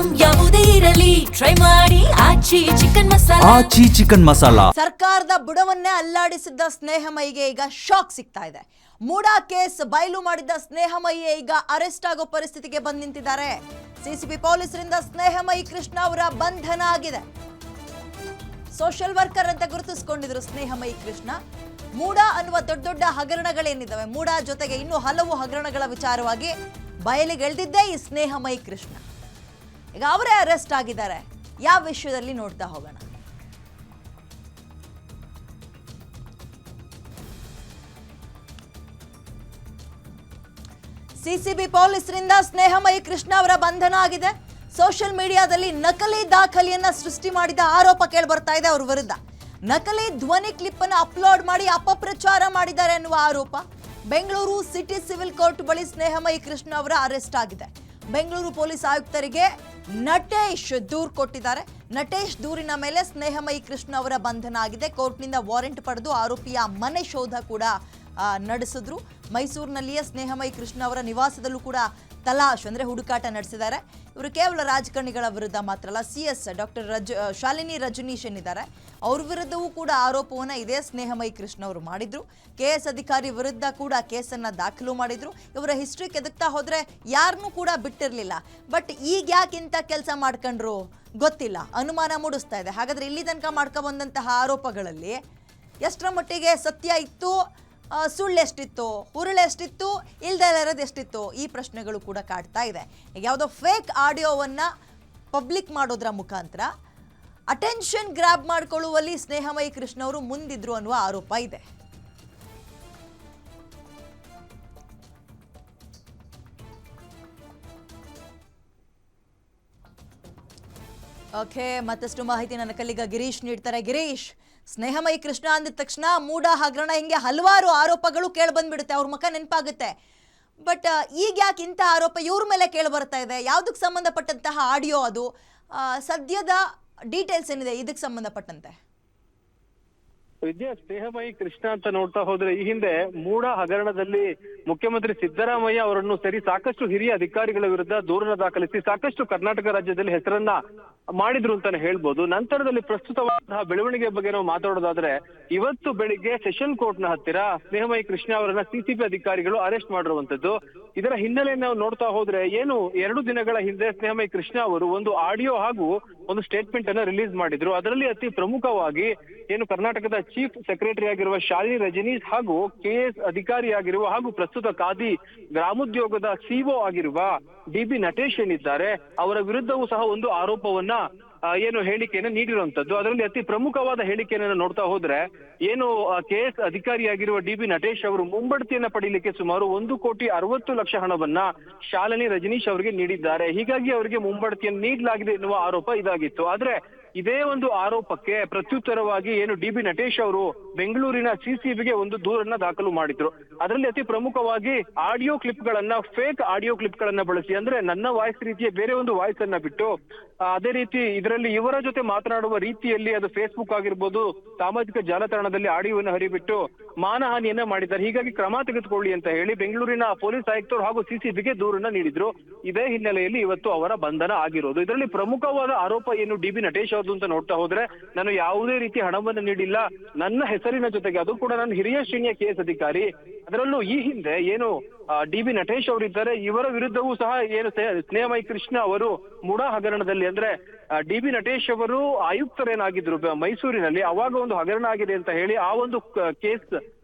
Item ಯಾವುದೇ ಇರಲಿ try ಮಾಡಿ ಆಚಿ ಚಿಕನ್ ಮಸಾಲಾ. ಸರ್ಕಾರದ ಬುಡವನ್ನೇ ಅಲ್ಲಾಡಿಸಿದ್ದ ಸ್ನೇಹಮಯಿಗೆ ಈಗ ಶಾಕ್ ಸಿಗ್ತಾ ಇದೆ. ಮೂಡಾ ಕೇಸ್ ಬಯಲು ಮಾಡಿದ್ದ ಸ್ನೇಹಮಯಿ ಈಗ ಅರೆಸ್ಟ್ ಆಗೋ ಪರಿಸ್ಥಿತಿಗೆ ಬಂದು ನಿಂತಿದ್ದಾರೆ. ಸಿಸಿಬಿ ಪೊಲೀಸರಿಂದ ಸ್ನೇಹಮಯಿ ಕೃಷ್ಣ ಅವರ ಬಂಧನ ಆಗಿದೆ. ಸೋಷಿಯಲ್ ವರ್ಕರ್ ಅಂತ ಗುರುತಿಸಿಕೊಂಡಿದ್ರು ಸ್ನೇಹಮಯಿ ಕೃಷ್ಣ. ಮೂಡಾ ಅನ್ನುವ ದೊಡ್ಡ ದೊಡ್ಡ ಹಗರಣಗಳೇನಿದ್ದಾವೆ, ಮೂಡಾ ಜೊತೆಗೆ ಇನ್ನೂ ಹಲವು ಹಗರಣಗಳ ವಿಚಾರವಾಗಿ ಬಯಲಿಗೆಳೆದಿದ್ದೇ ಈ ಸ್ನೇಹಮಯಿ ಕೃಷ್ಣ. ಈಗ ಅವರೇ ಅರೆಸ್ಟ್ ಆಗಿದ್ದಾರೆ. ಯಾವ ವಿಷಯದಲ್ಲಿ ನೋಡ್ತಾ ಹೋಗೋಣ. ಸಿಸಿಬಿ ಪೊಲೀಸರಿಂದ ಸ್ನೇಹಮಯಿ ಕೃಷ್ಣ ಅವರ ಬಂಧನ ಆಗಿದೆ. ಸೋಷಿಯಲ್ ಮೀಡಿಯಾದಲ್ಲಿ ನಕಲಿ ದಾಖಲೆಯನ್ನ ಸೃಷ್ಟಿ ಮಾಡಿದ ಆರೋಪ ಕೇಳಿ ಬರ್ತಾ ಇದೆ ಅವರ ವಿರುದ್ಧ. ನಕಲಿ ಧ್ವನಿ ಕ್ಲಿಪ್ ಅನ್ನು ಅಪ್ಲೋಡ್ ಮಾಡಿ ಅಪಪ್ರಚಾರ ಮಾಡಿದ್ದಾರೆ ಅನ್ನುವ ಆರೋಪ. ಬೆಂಗಳೂರು ಸಿಟಿ ಸಿವಿಲ್ ಕೋರ್ಟ್ ಬಳಿ ಸ್ನೇಹಮಯಿ ಕೃಷ್ಣ ಅವರ ಅರೆಸ್ಟ್ ಆಗಿದೆ. ಬೆಂಗಳೂರು ಪೊಲೀಸ್ ಆಯುಕ್ತರಿಗೆ ನಟೇಶ್ ದೂರು ಕೊಟ್ಟಿದ್ದಾರೆ. ನಟೇಶ್ ದೂರಿನ ಮೇಲೆ ಸ್ನೇಹಮಯಿ ಕೃಷ್ಣ ಅವರ ಬಂಧನ ಆಗಿದೆ. ಕೋರ್ಟ್ನಿಂದ ವಾರೆಂಟ್ ಪಡೆದು ಆರೋಪಿಯ ಮನೆ ಶೋಧ ಕೂಡ ನಡೆಸಿದ್ರು. ಮೈಸೂರಿನಲ್ಲಿಯೇ ಸ್ನೇಹಮಯಿ ಕೃಷ್ಣ ಅವರ ನಿವಾಸದಲ್ಲೂ ಕೂಡ ತಲಾಶ್ ಅಂದ್ರೆ ಹುಡುಕಾಟ ನಡೆಸಿದ್ದಾರೆ. ಇವರು ಕೇವಲ ರಾಜಕಾರಣಿಗಳ ವಿರುದ್ಧ ಮಾತ್ರ ಅಲ್ಲ, CS ಡಾಕ್ಟರ್ ಶಾಲಿನಿ ರಜನೀಶ್ ಏನಿದ್ದಾರೆ ಅವ್ರ ವಿರುದ್ಧವೂ ಕೂಡ ಆರೋಪವನ್ನ ಇದೇ ಸ್ನೇಹಮಯಿ ಕೃಷ್ಣ ಅವರು ಮಾಡಿದ್ರು. KS ಅಧಿಕಾರಿ ವಿರುದ್ಧ ಕೂಡ ಕೇಸನ್ನ ದಾಖಲು ಮಾಡಿದ್ರು. ಇವರ ಹಿಸ್ಟ್ರಿ ಕೆದಕ್ತಾ ಹೋದ್ರೆ ಯಾರನ್ನೂ ಕೂಡ ಬಿಟ್ಟಿರ್ಲಿಲ್ಲ. ಬಟ್ ಈಗ ಯಾಕೆ ಇಂಥ ಕೆಲಸ ಮಾಡ್ಕೊಂಡ್ರು ಗೊತ್ತಿಲ್ಲ, ಅನುಮಾನ ಮೂಡಿಸ್ತಾ ಇದೆ. ಹಾಗಾದ್ರೆ ಇಲ್ಲಿ ತನಕ ಮಾಡ್ಕೊ ಬಂದಂತಹ ಆರೋಪಗಳಲ್ಲಿ ಎಷ್ಟರ ಮಟ್ಟಿಗೆ ಸತ್ಯ ಇತ್ತು, ಸುಳ್ಳೆಷ್ಟಿತ್ತು, ಹುರುಳೆಷ್ಟಿತ್ತು, ಇಲ್ದೇ ಇರೋದು ಎಷ್ಟಿತ್ತು, ಈ ಪ್ರಶ್ನೆಗಳು ಕೂಡ ಕಾಡ್ತಾ ಇದೆ. ಈಗ ಯಾವುದೋ ಫೇಕ್ ಆಡಿಯೋವನ್ನ ಪಬ್ಲಿಕ್ ಮಾಡೋದ್ರ ಮುಖಾಂತರ ಅಟೆನ್ಷನ್ ಗ್ರಾಬ್ ಮಾಡ್ಕೊಳ್ಳುವಲ್ಲಿ ಸ್ನೇಹಮಯಿ ಕೃಷ್ಣ ಅವರು ಮುಂದಿದ್ರು ಅನ್ನುವ ಆರೋಪ ಇದೆ. ಓಕೆ, ಮತ್ತಷ್ಟು ಮಾಹಿತಿ ನನ್ನ ಕಲ್ಲಿಗ ಗಿರೀಶ್ ನೀಡ್ತಾರೆ. ಗಿರೀಶ್, ಸ್ನೇಹಮಯಿ ಕೃಷ್ಣ ಅಂದ ತಕ್ಷಣ ಮೂಡಾ ಹಗರಣ ಹಿಂಗೆ ಹಲವಾರು ಆರೋಪಗಳು ಕೇಳಿ ಬಂದ್ಬಿಡುತ್ತೆ, ಅವ್ರ ಮುಖ ನೆನಪಾಗುತ್ತೆ. ಬಟ್ ಈಗ ಯಾಕೆ ಇಂಥ ಆರೋಪ ಇವ್ರ ಮೇಲೆ ಕೇಳಿ ಬರ್ತಾ ಇದೆ? ಯಾವುದಕ್ಕೆ ಸಂಬಂಧಪಟ್ಟಂತಹ ಆಡಿಯೋ ಅದು? ಸದ್ಯದ ಡೀಟೇಲ್ಸ್ ಏನಿದೆ ಇದಕ್ಕೆ ಸಂಬಂಧಪಟ್ಟಂತೆ? ವಿದ್ಯಾ, ಸ್ನೇಹಮಯಿ ಕೃಷ್ಣ ಅಂತ ನೋಡ್ತಾ ಹೋದ್ರೆ ಈ ಹಿಂದೆ ಮೂಡಾ ಹಗರಣದಲ್ಲಿ ಮುಖ್ಯಮಂತ್ರಿ ಸಿದ್ದರಾಮಯ್ಯ ಅವರನ್ನು ಸೇರಿ ಸಾಕಷ್ಟು ಹಿರಿಯ ಅಧಿಕಾರಿಗಳ ವಿರುದ್ಧ ದೂರನ್ನ ದಾಖಲಿಸಿ ಸಾಕಷ್ಟು ಕರ್ನಾಟಕ ರಾಜ್ಯದಲ್ಲಿ ಹೆಸರನ್ನ ಮಾಡಿದ್ರು ಅಂತಾನೆ ಹೇಳ್ಬೋದು. ನಂತರದಲ್ಲಿ ಪ್ರಸ್ತುತವಾದಂತಹ ಬೆಳವಣಿಗೆ ಬಗ್ಗೆ ನಾವು ಮಾತಾಡೋದಾದ್ರೆ, ಇವತ್ತು ಬೆಳಿಗ್ಗೆ ಸೆಷನ್ ಕೋರ್ಟ್ ನ ಹತ್ತಿರ ಸ್ನೇಹಮಯಿ ಕೃಷ್ಣ ಅವರನ್ನ ಸಿಸಿಬಿ ಅಧಿಕಾರಿಗಳು ಅರೆಸ್ಟ್ ಮಾಡಿರುವಂತದ್ದು. ಇದರ ಹಿನ್ನೆಲೆ ನಾವು ನೋಡ್ತಾ ಹೋದ್ರೆ, ಏನು 2 ದಿನಗಳ ಹಿಂದೆ ಸ್ನೇಹಮಯಿ ಕೃಷ್ಣ ಅವರು ಒಂದು ಆಡಿಯೋ ಹಾಗೂ ಒಂದು ಸ್ಟೇಟ್ಮೆಂಟ್ ಅನ್ನ ರಿಲೀಸ್ ಮಾಡಿದ್ರು. ಅದರಲ್ಲಿ ಅತಿ ಪ್ರಮುಖವಾಗಿ ಏನು ಕರ್ನಾಟಕದ ಚೀಫ್ ಸೆಕ್ರೆಟರಿ ಆಗಿರುವ ಶಾಲಿನಿ ರಜನೀಶ್ ಹಾಗೂ KS ಅಧಿಕಾರಿಯಾಗಿರುವ ಹಾಗೂ ಪ್ರಸ್ತುತ ಖಾದಿ ಗ್ರಾಮೋದ್ಯೋಗದ CO ಆಗಿರುವ DB ನಟೇಶ್ ಏನಿದ್ದಾರೆ ಅವರ ವಿರುದ್ಧವೂ ಸಹ ಒಂದು ಆರೋಪವನ್ನ ಏನು ಹೇಳಿಕೆಯನ್ನು ನೀಡಿರುವಂತದ್ದು. ಅದರಲ್ಲಿ ಅತಿ ಪ್ರಮುಖವಾದ ಹೇಳಿಕೆಯನ್ನು ನೋಡ್ತಾ ಹೋದ್ರೆ, ಏನು KS ಅಧಿಕಾರಿಯಾಗಿರುವ DB ನಟೇಶ್ ಅವರು ಮುಂಬಡ್ತಿಯನ್ನ ಪಡೀಲಿಕ್ಕೆ ಸುಮಾರು 1,60,00,000 ಹಣವನ್ನ ಶಾಲಿನಿ ರಜನೀಶ್ ಅವರಿಗೆ ನೀಡಿದ್ದಾರೆ. ಹೀಗಾಗಿ ಅವರಿಗೆ ಮುಂಬಡ್ತಿಯನ್ನು ನೀಡಲಾಗಿದೆ ಎನ್ನುವ ಆರೋಪ ಇದಾಗಿತ್ತು. ಆದ್ರೆ ಇದೇ ಒಂದು ಆರೋಪಕ್ಕೆ ಪ್ರತ್ಯುತ್ತರವಾಗಿ ಏನು DB ನಟೇಶ್ ಅವರು ಬೆಂಗಳೂರಿನ CCBಗೆ ಒಂದು ದೂರನ್ನ ದಾಖಲು ಮಾಡಿದ್ರು. ಅದರಲ್ಲಿ ಅತಿ ಪ್ರಮುಖವಾಗಿ ಆಡಿಯೋ ಕ್ಲಿಪ್ ಗಳನ್ನ, ಫೇಕ್ ಆಡಿಯೋ ಕ್ಲಿಪ್ ಗಳನ್ನ ಬಳಸಿ, ಅಂದ್ರೆ ನನ್ನ ವಾಯ್ಸ್ ರೀತಿಯ ಬೇರೆ ಒಂದು ವಾಯ್ಸ್ ಅನ್ನ ಬಿಟ್ಟು, ಅದೇ ರೀತಿ ಇದರಲ್ಲಿ ಇವರ ಜೊತೆ ಮಾತನಾಡುವ ರೀತಿಯಲ್ಲಿ ಅದು ಫೇಸ್ಬುಕ್ ಆಗಿರ್ಬೋದು, ಸಾಮಾಜಿಕ ಜಾಲತಾಣದಲ್ಲಿ ಆಡಿಯೋವನ್ನು ಹರಿಬಿಟ್ಟು ಮಾನಹಾನಿಯನ್ನ ಮಾಡಿದ್ದಾರೆ. ಹೀಗಾಗಿ ಕ್ರಮ ತೆಗೆದುಕೊಳ್ಳಿ ಅಂತ ಹೇಳಿ ಬೆಂಗಳೂರಿನ ಪೊಲೀಸ್ ಆಯುಕ್ತರು ಹಾಗೂ CCBಗೆ ದೂರನ್ನ ನೀಡಿದ್ರು. ಇದೇ ಹಿನ್ನೆಲೆಯಲ್ಲಿ ಇವತ್ತು ಅವರ ಬಂಧನ ಆಗಿರೋದು. ಇದರಲ್ಲಿ ಪ್ರಮುಖವಾದ ಆರೋಪ ಏನು DB ನಟೇಶ್ ಅವ್ರದ್ದು ಅಂತ ನೋಡ್ತಾ ಹೋದ್ರೆ, ನಾನು ಯಾವುದೇ ರೀತಿ ಹಣವನ್ನು ನೀಡಿಲ್ಲ, ನನ್ನ ಹೆಸರಿನ ಜೊತೆಗೆ, ಅದು ಕೂಡ ನಾನು ಹಿರಿಯ ಶ್ರೇಣಿಯ KS ಅಧಿಕಾರಿ, ಅದರಲ್ಲೂ ಈ ಹಿಂದೆ ಏನು DB ನಟೇಶ್ ಅವರಿದ್ದಾರೆ ಇವರ ವಿರುದ್ಧವೂ ಸಹ ಏನು ಸ್ನೇಹಮಯಿ ಕೃಷ್ಣ ಅವರು ಮೂಡಾ ಹಗರಣದಲ್ಲಿ, ಅಂದ್ರೆ DB ನಟೇಶ್ ಅವರು ಆಯುಕ್ತರೇನಾಗಿದ್ರು ಮೈಸೂರಿನಲ್ಲಿ, ಅವಾಗ ಒಂದು ಹಗರಣ ಆಗಿದೆ ಅಂತ ಹೇಳಿ ಆ ಒಂದು ಕೇಸ್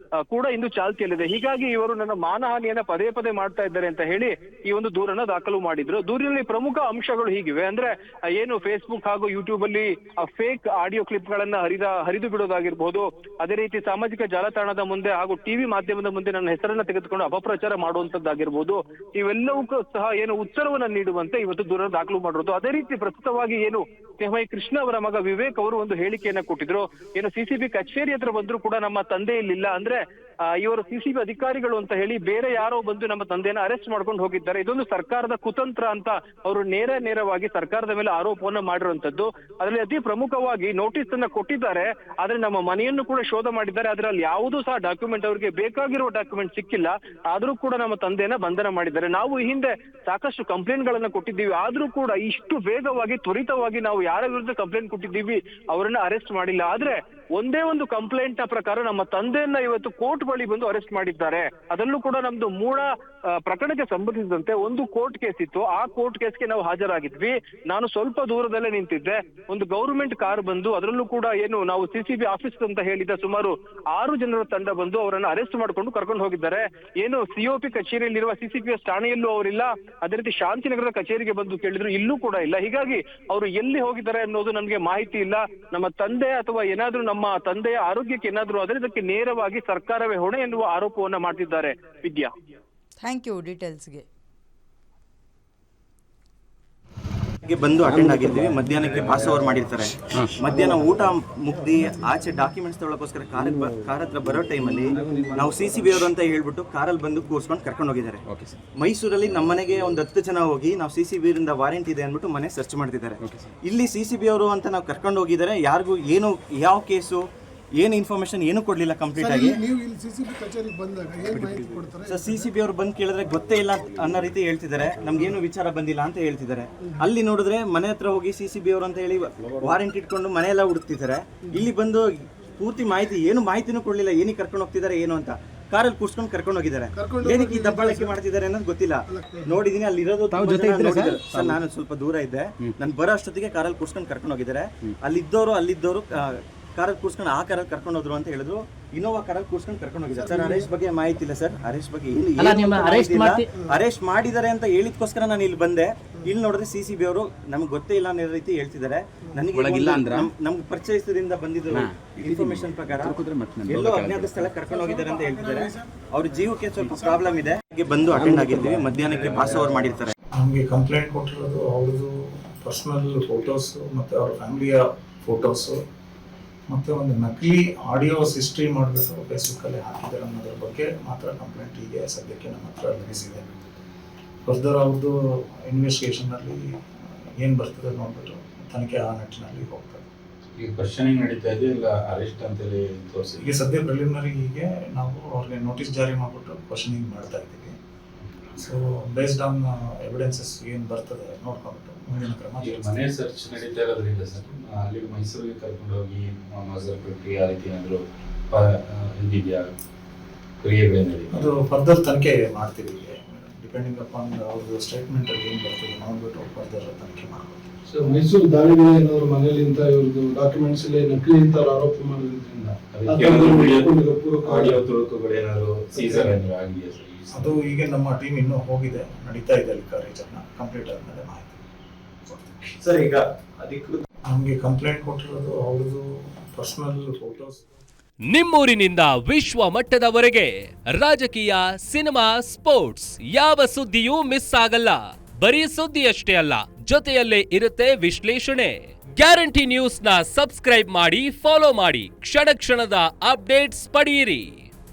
ಕೂಡ ಇಂದು ಚಾಲ್ತಿಯಲ್ಲಿದೆ. ಹೀಗಾಗಿ ಇವರು ನನ್ನ ಮಾನಹಾನಿಯನ್ನ ಪದೇ ಪದೇ ಮಾಡ್ತಾ ಇದ್ದಾರೆ ಅಂತ ಹೇಳಿ ಈ ಒಂದು ದೂರನ್ನ ದಾಖಲು ಮಾಡಿದ್ರು. ದೂರಿನಲ್ಲಿ ಪ್ರಮುಖ ಅಂಶಗಳು ಹೀಗಿವೆ, ಅಂದ್ರೆ ಏನು ಫೇಸ್ಬುಕ್ ಹಾಗೂ ಯೂಟ್ಯೂಬ್ ಅಲ್ಲಿ ಫೇಕ್ ಆಡಿಯೋ ಕ್ಲಿಪ್ ಗಳನ್ನ ಹರಿದು ಬಿಡೋದಾಗಿರ್ಬೋದು, ಅದೇ ರೀತಿ ಸಾಮಾಜಿಕ ಜಾಲತಾಣದ ಮುಂದೆ ಹಾಗೂ TV ಮಾಧ್ಯಮದ ಮುಂದೆ ನನ್ನ ಹೆಸರನ್ನ ತೆಗೆದುಕೊಂಡು ಅಪಪ್ರಚಾರ ಮಾಡುವಂತದ್ದಾಗಿರ್ಬೋದು, ಇವೆಲ್ಲವೂ ಸಹ ಏನು ಉತ್ತರವನ್ನ ನೀಡುವಂತೆ ಇವತ್ತು ದೂರ ದಾಖಲು ಮಾಡಿರೋದು. ಅದೇ ರೀತಿ ಪ್ರಸ್ತುತವಾಗಿ ಏನು ಸ್ನೇಹಮಯಿ ಕೃಷ್ಣ ಅವರ ಮಗ ವಿವೇಕ್ ಅವರು ಒಂದು ಹೇಳಿಕೆಯನ್ನ ಕೊಟ್ಟಿದ್ರು. ಏನು CCB ಕಚೇರಿ ಹತ್ರ ಬಂದ್ರು ಕೂಡ ನಮ್ಮ ತಂದೆ ಇಲ್ಲಿಲ್ಲ, ಅಂದ್ರೆ ಇವರು ಸಿಸಿಬಿ ಅಧಿಕಾರಿಗಳು ಅಂತ ಹೇಳಿ ಬೇರೆ ಯಾರೋ ಬಂದು ನಮ್ಮ ತಂದೆಯನ್ನ ಅರೆಸ್ಟ್ ಮಾಡ್ಕೊಂಡು ಹೋಗಿದ್ದಾರೆ. ಇದೊಂದು ಸರ್ಕಾರದ ಕುತಂತ್ರ ಅಂತ ಅವರು ನೇರವಾಗಿ ಸರ್ಕಾರದ ಮೇಲೆ ಆರೋಪವನ್ನ ಮಾಡಿರುವಂತದ್ದು. ಅದರಲ್ಲಿ ಅತಿ ಪ್ರಮುಖವಾಗಿ ನೋಟಿಸ್ ಅನ್ನ ಕೊಟ್ಟಿದ್ದಾರೆ, ಆದ್ರೆ ನಮ್ಮ ಮನೆಯನ್ನು ಕೂಡ ಶೋಧ ಮಾಡಿದ್ದಾರೆ. ಅದರಲ್ಲಿ ಯಾವುದೂ ಸಹ ಡಾಕ್ಯುಮೆಂಟ್ ಅವರಿಗೆ ಬೇಕಾಗಿರುವ ಡಾಕ್ಯುಮೆಂಟ್ ಸಿಕ್ಕಿಲ್ಲ. ಆದ್ರೂ ಕೂಡ ನಮ್ಮ ತಂದೆಯನ್ನ ಬಂಧನ ಮಾಡಿದ್ದಾರೆ. ನಾವು ಈ ಹಿಂದೆ ಸಾಕಷ್ಟು ಕಂಪ್ಲೇಂಟ್ ಗಳನ್ನ ಕೊಟ್ಟಿದ್ದೀವಿ, ಆದ್ರೂ ಕೂಡ ಇಷ್ಟು ವೇಗವಾಗಿ ತ್ವರಿತವಾಗಿ ನಾವು ಯಾರ ವಿರುದ್ಧ ಕಂಪ್ಲೇಂಟ್ ಕೊಟ್ಟಿದ್ದೀವಿ ಅವರನ್ನ ಅರೆಸ್ಟ್ ಮಾಡಿಲ್ಲ. ಆದ್ರೆ ಒಂದೇ ಒಂದು ಕಂಪ್ಲೇಂಟ್ ನ ಪ್ರಕಾರ ನಮ್ಮ ತಂದೆಯನ್ನ ಇವತ್ತು ಕೋರ್ಟ್ ಬಳಿ ಬಂದು ಅರೆಸ್ಟ್ ಮಾಡಿದ್ದಾರೆ. ಅದರಲ್ಲೂ ಕೂಡ ನಮ್ದು ಮೂಡ ಪ್ರಕರಣಕ್ಕೆ ಸಂಬಂಧಿಸಿದಂತೆ ಒಂದು ಕೋರ್ಟ್ ಕೇಸ್ ಇತ್ತು. ಆ ಕೋರ್ಟ್ ಕೇಸ್ಗೆ ನಾವು ಹಾಜರಾಗಿದ್ವಿ. ನಾನು ಸ್ವಲ್ಪ ದೂರದಲ್ಲೇ ನಿಂತಿದ್ದೆ. ಒಂದು ಗೌರ್ಮೆಂಟ್ ಕಾರ್ ಬಂದು, ಅದರಲ್ಲೂ ಕೂಡ ಏನು ನಾವು ಸಿಸಿಬಿ ಆಫೀಸ್ ಅಂತ ಹೇಳಿದ ಸುಮಾರು 6 ಜನರ ತಂಡ ಬಂದು ಅವರನ್ನು ಅರೆಸ್ಟ್ ಮಾಡಿಕೊಂಡು ಕರ್ಕೊಂಡು ಹೋಗಿದ್ದಾರೆ. ಏನು ಸಿಒಪಿ ಕಚೇರಿಯಲ್ಲಿರುವ ಸಿಸಿಪಿಎಸ್ ಠಾಣೆಯಲ್ಲೂ ಅವರಿಲ್ಲ. ಅದೇ ರೀತಿ ಶಾಂತಿನಗರದ ಕಚೇರಿಗೆ ಬಂದು ಕೇಳಿದ್ರು, ಇಲ್ಲೂ ಕೂಡ ಇಲ್ಲ. ಹೀಗಾಗಿ ಅವರು ಎಲ್ಲಿ ಹೋಗಿದ್ದಾರೆ ಅನ್ನೋದು ನಮಗೆ ಮಾಹಿತಿ ಇಲ್ಲ. ನಮ್ಮ ತಂದೆ ಅಥವಾ ಏನಾದ್ರೂ ನಮ್ಮ ತಂದೆಯ ಆರೋಗ್ಯಕ್ಕೆ ಏನಾದ್ರೂ ಆದರೆ ಇದಕ್ಕೆ ನೇರವಾಗಿ ಸರ್ಕಾರವೇ ಹೊಣೆ ಎನ್ನುವ ಆರೋಪವನ್ನ ಮಾಡ್ತಿದ್ದಾರೆ. ವಿದ್ಯಾ, ಥ್ಯಾಂಕ್ ಯು ಡೀಟೇಲ್ಸ್ಗೆ. ಬಂದು ಅಟೆಂಡ್ ಆಗಿರ್ತೀವಿ. ಮಧ್ಯಾಹ್ನಕ್ಕೆ ಪಾಸ್ ಓವರ್ ಮಾಡಿರ್ತಾರೆ. ಮಧ್ಯಾಹ್ನ ಊಟ ಮುಗ್ದಿ ಆಚೆ ಡಾಕ್ಯುಮೆಂಟ್ಸ್ ತಗೊಳ್ಳೋಕ್ಕೋಸ್ಕರ ಕಾರ್ ಹತ್ರ ಬರೋ ಟೈಮಲ್ಲಿ ನಾವು ಸಿಸಿಬಿ ಅವರು ಅಂತ ಹೇಳ್ಬಿಟ್ಟು ಕಾರಲ್ಲಿ ಬಂದು ಕೂರ್ಸ್ಕೊಂಡು ಕರ್ಕೊಂಡು ಹೋಗಿದ್ದಾರೆ. ಮೈಸೂರಲ್ಲಿ ನಮ್ಮ ಮನೆಗೆ ಒಂದು 10 ಜನ ಹೋಗಿ ನಾವು ಸಿಸಿಬಿ ಇಂದ ವಾರೆಂಟ್ ಇದೆ ಅಂದ್ಬಿಟ್ಟು ಮನೆ ಸರ್ಚ್ ಮಾಡ್ತಿದ್ದಾರೆ. ಇಲ್ಲಿ ಸಿಸಿಬಿ ಅವರು ಅಂತ ನಾವು ಕರ್ಕೊಂಡು ಹೋಗಿದ್ದಾರೆ. ಯಾರಿಗೂ ಏನು ಯಾವ ಕೇಸು ಏನು ಇನ್ಫಾರ್ಮೇಶನ್ ಏನು ಕೊಡ್ಲಿಲ್ಲ ಕಂಪ್ಲೀಟ್ ಆಗಿ. ಸರ್ ಸಿಸಿಬಿ ಅವರು ಬಂದು ಕೇಳಿದ್ರೆ ಗೊತ್ತೇ ಇಲ್ಲ ಅನ್ನೋ ರೀತಿ ಹೇಳ್ತಿದ್ದಾರೆ. ನಮ್ಗೇನು ವಿಚಾರ ಬಂದಿಲ್ಲ ಅಂತ ಹೇಳ್ತಿದ್ದಾರೆ. ಅಲ್ಲಿ ನೋಡಿದ್ರೆ ಮನೆ ಹತ್ರ ಹೋಗಿ ಸಿಸಿಬಿ ಅವರು ಅಂತ ಹೇಳಿ ವಾರೆಂಟ್ ಇಟ್ಕೊಂಡು ಮನೆಯೆಲ್ಲ ಹುಡುಕ್ತಿದ್ದಾರೆ. ಇಲ್ಲಿ ಬಂದು ಪೂರ್ತಿ ಏನು ಮಾಹಿತಿನೂ ಕೊಡ್ಲಿಲ್ಲ, ಏನಕ್ಕೆ ಕರ್ಕೊಂಡು ಹೋಗ್ತಿದ್ದಾರೆ ಏನು ಅಂತ. ಕಾರಲ್ಲಿ ಕೂರ್ಸ್ಕೊಂಡು ಕರ್ಕೊಂಡು ಹೋಗಿದ್ದಾರೆ. ಏನಕ್ಕೆ ಈ ದಬ್ಬಾಳಿಕೆ ಮಾಡ್ತಿದ್ದಾರೆ ಅನ್ನೋದು ಗೊತ್ತಿಲ್ಲ. ನೋಡಿದೀನಿ ಅಲ್ಲಿ ಇರೋದು ಸರ್, ನಾನು ಸ್ವಲ್ಪ ದೂರ ಇದ್ದೆ. ನಾನು ಬರೋ ಅಷ್ಟೊತ್ತಿಗೆ ಕಾರಲ್ಲಿ ಕೂರ್ಸ್ಕೊಂಡು ಕರ್ಕೊಂಡು ಹೋಗಿದ್ದಾರೆ. ಅಲ್ಲಿದ್ದವರು ಕಾರಲ್ಲಿ ಕೂರ್ಸ್ಕೊಂಡು ಆ ಕಾರಲ್ಲಿ ಕರ್ಕೊಂಡು ಹೋದ್ರು ಅಂತ ಹೇಳಿದ್ರು. ಇನೋವಾ ಕಾರಲ್ಲಿ ಕೂರ್ಸ್ಕೊಂಡು ಕರ್ಕೊಂಡು ಹೋಗಿದ್ದಾರೆ. ಸರ್ ಅರೆಸ್ಟ್ ಬಗ್ಗೆ ಮಾಹಿತಿ ಇಲ್ಲ ಸರ್. ಅರೆಸ್ಟ್ ಬಗ್ಗೆ ಅರೆಸ್ಟ್ ಮಾಡಿದ್ದಾರೆ ಅಂತ ಹೇಳಿದ್ಕೋಸ್ಕರ ನಾನು ಇಲ್ಲಿ ಬಂದೆ. ಇಲ್ಲಿ ನೋಡಿದ್ರೆ ಸಿಸಿಬಿ ಅವರು ನಮ್ಗೆ ಗೊತ್ತೇ ಇಲ್ಲ ಅನ್ನೋ ರೀತಿ ಹೇಳ್ತಿದ್ದಾರೆ. ನನಗೆ ನಮ್ಗೆ ಪರಿಚಯದಿಂದ ಬಂದಿದ್ದು ಇನ್ಫಾರ್ಮೇಶನ್ ಪ್ರಕಾರ ಎಲ್ಲೋ ಅಜ್ಞಾತ ಸ್ಥಳ ಕರ್ಕೊಂಡು ಹೋಗಿದ್ದಾರೆ ಅಂತ ಹೇಳ್ತಿದ್ದಾರೆ. ಅವ್ರ ಜೀವಕ್ಕೆ ಸ್ವಲ್ಪ ಪ್ರಾಬ್ಲಮ್ ಇದೆ. ಬಂದು ಅಟೆಂಡ್ ಆಗಿರ್ತೀವಿ. ಮಧ್ಯಾಹ್ನಕ್ಕೆ ಪಾಸ್ ಓವರ್ ಮಾಡಿರ್ತಾರೆ. ನಮಗೆ ಕಂಪ್ಲೇಂಟ್ ಕೊಟ್ಟಿರೋದು ಅವ್ರದ್ದು ಪರ್ಸನಲ್ ಫೋಟೋಸ್ ಮತ್ತು ಅವ್ರ ಫ್ಯಾಮಿಲಿಯ ಫೋಟೋಸು ಮತ್ತು ಒಂದು ನಕಲಿ ಆಡಿಯೋಸ್ ಹಿಸ್ಟ್ರಿ ಮಾಡಿಬಿಟ್ಟು ಫೇಸ್ಬುಕ್ಕಲ್ಲಿ ಹಾಕಿದ್ದಾರೆ ಅನ್ನೋದ್ರ ಬಗ್ಗೆ ಮಾತ್ರ ಕಂಪ್ಲೇಂಟ್ ಈಗ ಸದ್ಯಕ್ಕೆ ನಮ್ಮ ಹತ್ರ ಲಭಿಸಿದೆ. ಫರ್ದರ್ ಅವ್ರದ್ದು ಇನ್ವೆಸ್ಟಿಗೇಷನಲ್ಲಿ ಏನು ಬರ್ತದೆ ನೋಡ್ಬಿಟ್ಟು ತನಿಖೆ ಆ ನಿಟ್ಟಿನಲ್ಲಿ ಹೋಗ್ತದೆ. ಈಗ ಕ್ವಶನಿಂಗ್ ನಡೀತಾ ಇದೆ, ಇಲ್ಲ ಅರೆಸ್ಟ್ ಅಂತೇಳಿ ತೋರಿಸಿ ಈಗ ಸದ್ಯ ಪ್ರಿಲಿಮಿನರಿಗೆ ನಾವು ಅವ್ರಿಗೆ ನೋಟಿಸ್ ಜಾರಿ ಮಾಡಿಬಿಟ್ಟು ಕ್ವಶನಿಂಗ್ ಮಾಡ್ತಾ ಇದ್ದೀವಿ. ಸೊ ಬೇಸ್ಡ್ ಆನ್ ಎವಿಡೆನ್ಸಸ್ ಏನು ಬರ್ತದೆ ನೋಡ್ಕೊಂಡ್ಬಿಟ್ಟು ಮುಂದಿನ ಕ್ರಮ. ಮನೆ ಸರ್ಚ್ ನಡೀತಾ ಇರೋದ್ರಿಂದ ಸರ್ ಅಲ್ಲಿ ಮೈಸೂರಿಗೆ ಕರ್ಕೊಂಡು ಹೋಗಿ ಮಜಲ್ ಪ್ರಕ್ರಿಯೆ ಆ ರೀತಿ ಏನಾದರೂ ಇದೆಯಾ ಕ್ರಿಯೆಗಳೇನಿದೆ ಅದು ಫರ್ದರ್ ತನಿಖೆ ಮಾಡ್ತೀವಿ. ಡಿಪೆಂಡಿಂಗ್ ಅಪಾನ್ ಅವ್ರದ್ದು ಸ್ಟೇಟ್ಮೆಂಟಲ್ಲಿ ಏನು ಬರ್ತದೆ ನೋಡ್ಬಿಟ್ಟು ಫರ್ದರ್ ತನಿಖೆ ಮಾಡ್ಬೋದು. ಸೊ ಮೈಸೂರು ದಾಳಿಗಳೇನಾದ್ರು ಮನೆಯಲ್ಲಿಂತ ಇವ್ರದ್ದು ಡಾಕ್ಯುಮೆಂಟ್ಸ್ ಅಲ್ಲಿ ನಕಲಿ ಅಂತ ಆರೋಪ ಮಾಡೋದ್ರಿಂದ ಆಡಿಯೋ ತುಣುಕುಗಳೇನಾದ್ರು ಸೀಸರ್ ಆಗಿದೆಯಾ ಸರ್? ಅದು ಈಗ ನಮ್ಮ ಟೀಮ್ ಇನ್ನೂ ಹೋಗಿದೆ, ನಡೀತಾ ಇದೆ ಅಲ್ಲಿ ಕಾರ್ಯಾಚರಣೆ. ಕಂಪ್ಲೀಟ್ ಆದ್ಮೇಲೆ ಮಾಹಿತಿ ಸರ್ ಈಗ ಅಧಿಕೃತ ನಮಗೆ ಕಂಪ್ಲೇಂಟ್ ಕೊಟ್ಟಿರೋದು ಅವ್ರದ್ದು ಪರ್ಸನಲ್ ಫೋಟೋಸ್. ನಿಮ್ಮೂರಿನಿಂದ ವಿಶ್ವ ಮಟ್ಟದವರೆಗೆ ರಾಜಕೀಯ, ಸಿನಿಮಾ, ಸ್ಪೋರ್ಟ್ಸ್ ಯಾವ ಸುದ್ದಿಯೂ ಮಿಸ್ ಆಗಲ್ಲ. ಬರೀ ಸುದ್ದಿಯಷ್ಟೇ ಅಲ್ಲ, ಜೊತೆಯಲ್ಲೇ ಇರುತ್ತೆ ವಿಶ್ಲೇಷಣೆ. ಗ್ಯಾರಂಟಿ ನ್ಯೂಸ್ನ ಸಬ್ಸ್ಕ್ರೈಬ್ ಮಾಡಿ, ಫಾಲೋ ಮಾಡಿ, ಕ್ಷಣ ಕ್ಷಣದ ಅಪ್ಡೇಟ್ಸ್ ಪಡೆಯಿರಿ.